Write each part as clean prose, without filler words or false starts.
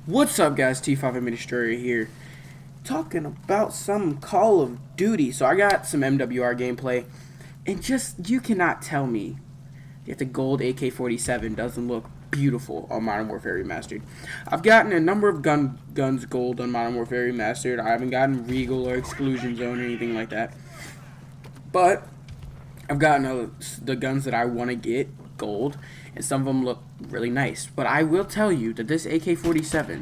What's up, guys? T5 Administrator here, talking about some Call of Duty. So I got some MWR gameplay, and just you cannot tell me that the gold AK-47 doesn't look beautiful on Modern Warfare Remastered. I've gotten a number of guns gold on Modern Warfare Remastered. I haven't gotten Regal or Exclusion Zone or anything like that, but I've gotten the guns that I want to get gold, and some of them look really nice. But I will tell you that this AK-47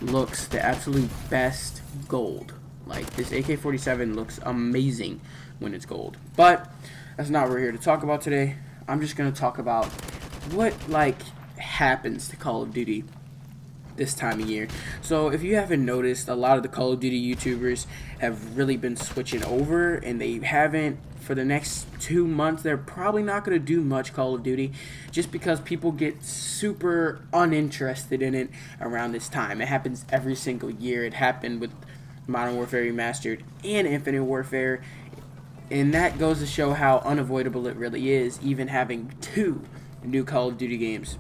looks the absolute best gold. Like, this AK-47 looks amazing when it's gold. But that's not what we're here to talk about today. I'm just going to talk about what, happens to Call of Duty this time of year. So if you haven't noticed, a lot of the Call of Duty YouTubers have really been switching over, and they haven't for the next 2 months. They're probably not going to do much Call of Duty just because people get super uninterested in it around this time. It happens every single year. It happened with Modern Warfare Remastered and Infinite Warfare, and that goes to show how unavoidable it really is, even having 2 new Call of Duty games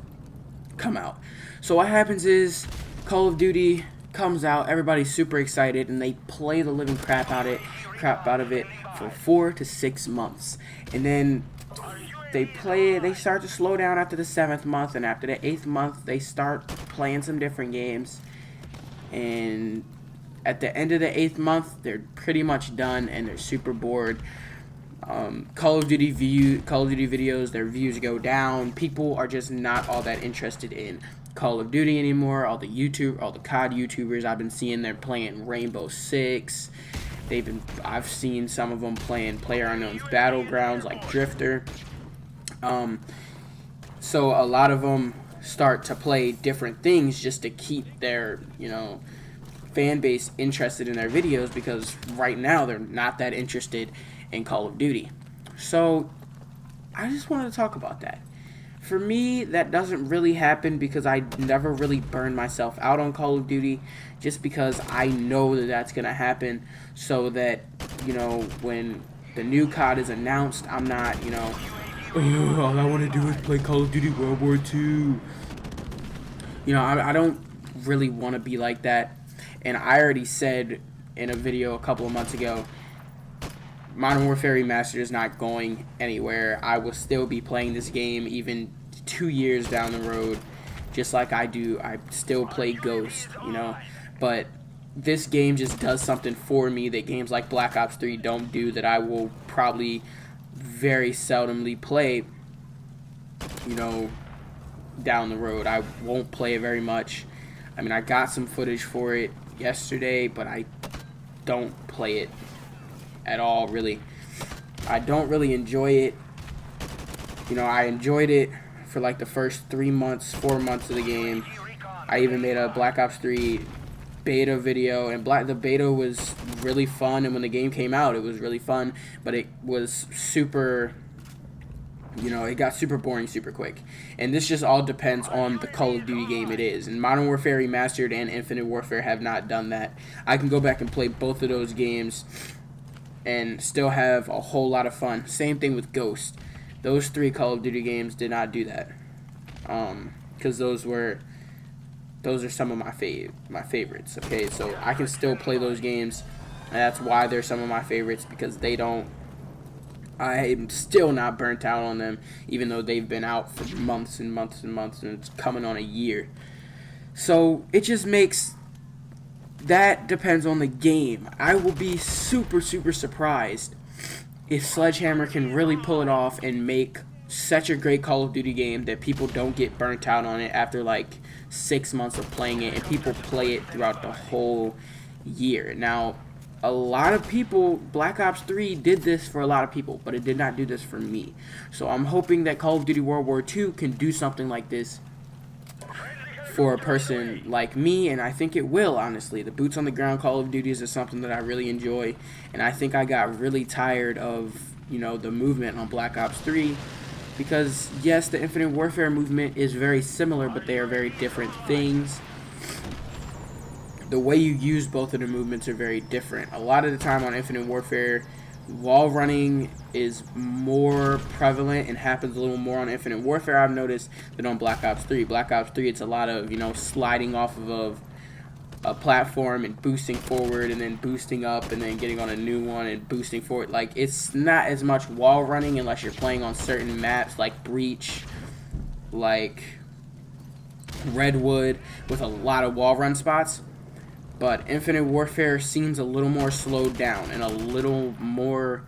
come out. So what happens is Call of Duty comes out, everybody's super excited, and they play the living crap out of it for 4 to 6 months, and then they start to slow down after the 7th month, and after the 8th month they start playing some different games, and at the end of the 8th month they're pretty much done and they're super bored. Call of Duty videos, their views go down. People are just not all that interested in Call of Duty anymore. All the COD YouTubers I've been seeing, they're playing Rainbow Six. I've seen some of them playing PlayerUnknown's Battlegrounds, like Drifter. So a lot of them start to play different things just to keep their, fan base interested in their videos, because right now they're not that interested in Call of Duty. So I just wanted to talk about that. For me, that doesn't really happen because I never really burned myself out on Call of Duty, just because I know that that's going to happen, so that, when the new COD is announced, I'm not, all I want to do is play Call of Duty World War II. I don't really want to be like that, and I already said in a video a couple of months ago, Modern Warfare Remastered is not going anywhere. I will still be playing this game even 2 years down the road, just like I do. I still play Ghost, but this game just does something for me that games like Black Ops 3 don't do, that I will probably very seldomly play, down the road. I won't play it very much. I mean, I got some footage for it yesterday, but I don't play it at all, really. I don't really enjoy it. I enjoyed it for like the first 3 months, 4 months of the game. I even made a Black Ops 3 beta video, and the beta was really fun, and when the game came out it was really fun, but it was super, it got super boring super quick. And this just all depends on the Call of Duty game it is, and Modern Warfare Remastered and Infinite Warfare have not done that. I can go back and play both of those games and still have a whole lot of fun. Same thing with Ghost. Those 3 Call of Duty games did not do that, because those are some of my favorites. Okay, so I can still play those games, and that's why they're some of my favorites, because I'm still not burnt out on them, even though they've been out for months and months and months, and it's coming on a year. So it just makes, that depends on the game. I will be super, super surprised if Sledgehammer can really pull it off and make such a great Call of Duty game that people don't get burnt out on it after like 6 months of playing it, and people play it throughout the whole year. Now, a lot of people, Black Ops 3 did this for a lot of people, but it did not do this for me. So I'm hoping that Call of Duty World War II can do something like this for a person like me, and I think it will, honestly. The boots on the ground Call of Duties is something that I really enjoy, and I think I got really tired of, the movement on Black Ops 3, because yes, the Infinite Warfare movement is very similar, but they are very different things. The way you use both of the movements are very different. A lot of the time on Infinite Warfare, Wall running is more prevalent and happens a little more on Infinite Warfare, I've noticed, than on Black Ops 3. Black Ops 3, it's a lot of, sliding off of a platform and boosting forward and then boosting up and then getting on a new one and boosting forward. Like, it's not as much wall running unless you're playing on certain maps like Breach, like Redwood, with a lot of wall run spots. But Infinite Warfare seems a little more slowed down and a little more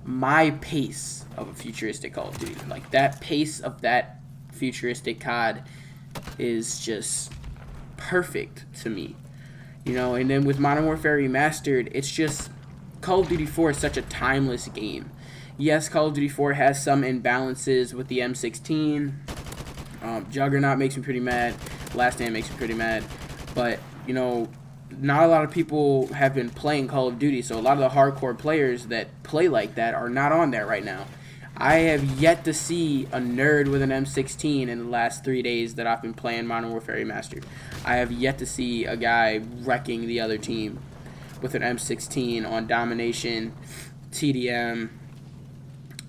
my pace of a futuristic Call of Duty. Like, that pace of that futuristic COD is just perfect to me. And then with Modern Warfare Remastered, it's just Call of Duty 4 is such a timeless game. Yes, Call of Duty 4 has some imbalances with the M16. Juggernaut makes me pretty mad. Last Stand makes me pretty mad. But, not a lot of people have been playing Call of Duty, so a lot of the hardcore players that play like that are not on there right now. I have yet to see a nerd with an M16 in the last 3 days that I've been playing Modern Warfare Remastered. I have yet to see a guy wrecking the other team with an M16 on Domination, TDM,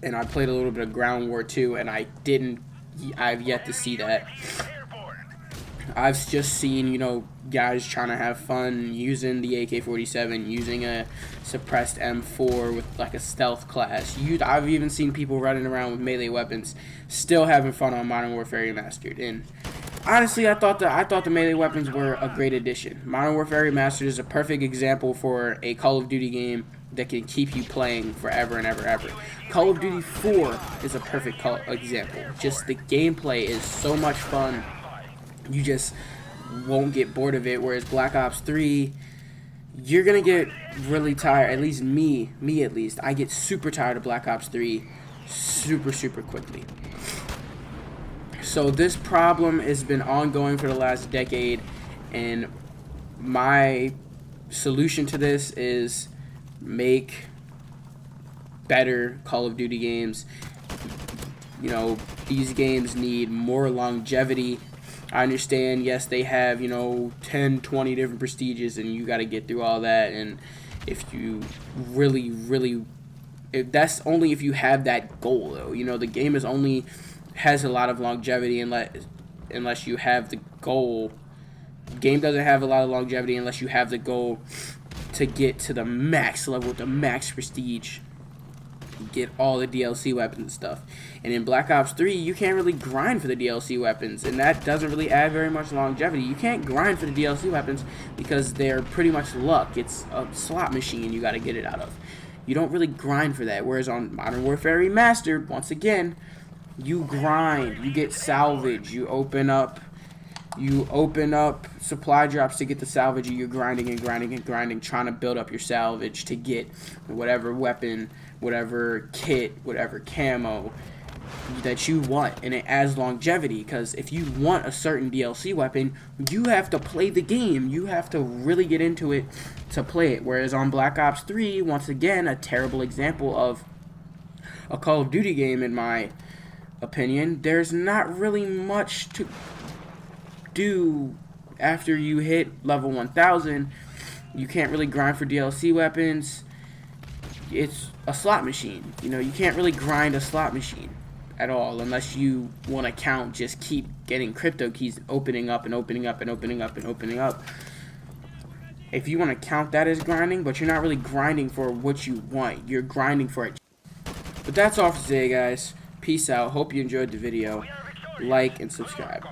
and I played a little bit of Ground War 2, and I've yet to see that. I've just seen, guys trying to have fun using the AK-47, using a suppressed M4 with like a stealth class. I've even seen people running around with melee weapons, still having fun on Modern Warfare Remastered. And honestly, I thought the melee weapons were a great addition. Modern Warfare Remastered is a perfect example for a Call of Duty game that can keep you playing forever and ever, ever. Call of Duty 4 is a perfect example. Just the gameplay is so much fun. You just won't get bored of it, whereas Black Ops 3, you're gonna get really tired. At least me at least, I get super tired of Black Ops 3 super quickly. So this problem has been ongoing for the last decade, and my solution to this is make better Call of Duty games. These games need more longevity. I understand, yes, they have, 10, 20 different prestiges, and you got to get through all that. And if you that's only if you have that goal, though. The game has a lot of longevity unless you have the goal. The game doesn't have a lot of longevity unless you have the goal to get to the max level with the max prestige. Get all the DLC weapons and stuff. And in Black Ops 3, you can't really grind for the DLC weapons, and that doesn't really add very much longevity. You can't grind for the DLC weapons because they're pretty much luck. It's a slot machine you got to get it out of. You don't really grind for that, whereas on Modern Warfare Remastered, once again, you grind, you get salvage, you open up supply drops to get the salvage, and you're grinding, trying to build up your salvage to get whatever weapon, whatever kit, whatever camo that you want. And it adds longevity, because if you want a certain DLC weapon, you have to play the game. You have to really get into it to play it. Whereas on Black Ops 3, once again, a terrible example of a Call of Duty game, in my opinion, there's not really much to do after you hit level 1000. You can't really grind for DLC weapons. It's a slot machine. You can't really grind a slot machine at all unless you want to count, just keep getting crypto keys, opening up and opening up and opening up and opening up. If you want to count that as grinding, but you're not really grinding for what you want, you're grinding for it. But that's all for today, guys. Peace out. Hope you enjoyed the video. Like and subscribe.